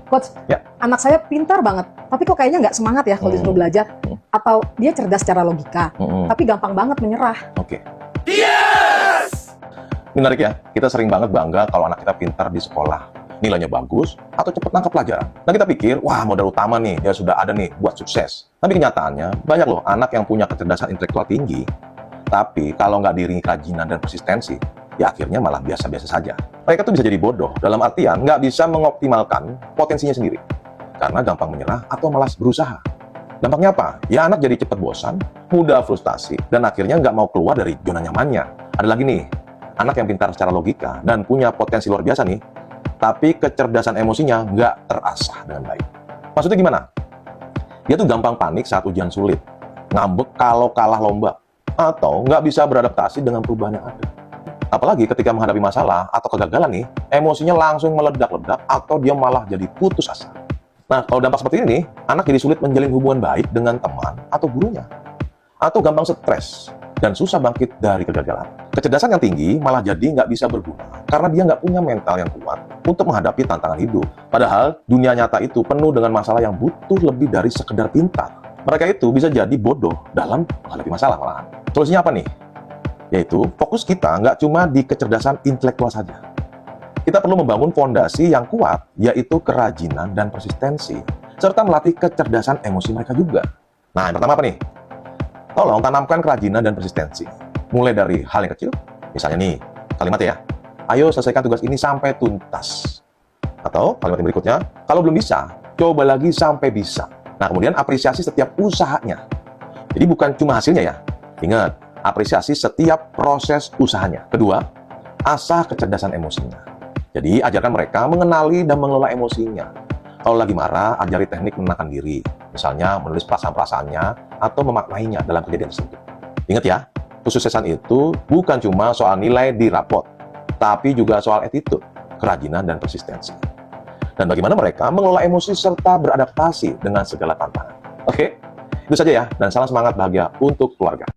Coach, Ya. anak saya pintar banget, tapi kok kayaknya nggak semangat ya kalau disuruh belajar. Atau dia cerdas secara logika, tapi gampang banget menyerah. Oke. Yes! Menarik ya, kita sering banget bangga kalau anak kita pintar di sekolah. Nilainya bagus, atau cepat nangkap pelajaran. Dan kita pikir, wah modal utama nih, ya sudah ada nih buat sukses. Tapi kenyataannya, banyak loh anak yang punya kecerdasan intelektual tinggi, tapi kalau nggak diiringi kerajinan dan persistensi, ya akhirnya malah biasa-biasa saja. Mereka tuh bisa jadi bodoh, dalam artian nggak bisa mengoptimalkan potensinya sendiri. Karena gampang menyerah atau malas berusaha. Dampaknya apa? Ya anak jadi cepat bosan, mudah frustasi, dan akhirnya nggak mau keluar dari zona nyamannya. Ada lagi nih, anak yang pintar secara logika dan punya potensi luar biasa nih, tapi kecerdasan emosinya nggak terasah dengan baik. Maksudnya gimana? Dia tuh gampang panik saat ujian sulit, ngambek kalau kalah lomba, atau nggak bisa beradaptasi dengan perubahan yang ada. Apalagi ketika menghadapi masalah atau kegagalan nih, emosinya langsung meledak-ledak atau dia malah jadi putus asa. Nah, kalau dampak seperti ini, anak jadi sulit menjalin hubungan baik dengan teman atau gurunya. Atau gampang stres dan susah bangkit dari kegagalan. Kecerdasan yang tinggi malah jadi nggak bisa berguna karena dia nggak punya mental yang kuat untuk menghadapi tantangan hidup. Padahal dunia nyata itu penuh dengan masalah yang butuh lebih dari sekedar pintar. Mereka itu bisa jadi bodoh dalam menghadapi masalah malahan. Solusinya apa nih? Yaitu fokus kita nggak cuma di kecerdasan intelektual saja. Kita perlu membangun fondasi yang kuat, yaitu kerajinan dan persistensi, serta melatih kecerdasan emosi mereka juga. Nah, yang pertama apa nih? Tolong tanamkan kerajinan dan persistensi. Mulai dari hal yang kecil, misalnya nih, kalimat ya, ayo selesaikan tugas ini sampai tuntas. Atau kalimat yang berikutnya, kalau belum bisa, coba lagi sampai bisa. Nah, kemudian apresiasi setiap usahanya. Jadi bukan cuma hasilnya ya. Ingat, apresiasi setiap proses usahanya. Kedua, asah kecerdasan emosinya. Jadi, ajarkan mereka mengenali dan mengelola emosinya. Kalau lagi marah, ajari teknik menenangkan diri. Misalnya, menulis perasaan-perasaannya atau memaknainya dalam kejadian tersebut. Ingat ya, kesuksesan itu bukan cuma soal nilai di rapot, tapi juga soal attitude, kerajinan, dan persistensi. Dan bagaimana mereka mengelola emosi serta beradaptasi dengan segala tantangan. Oke, itu saja ya, dan salam semangat bahagia untuk keluarga.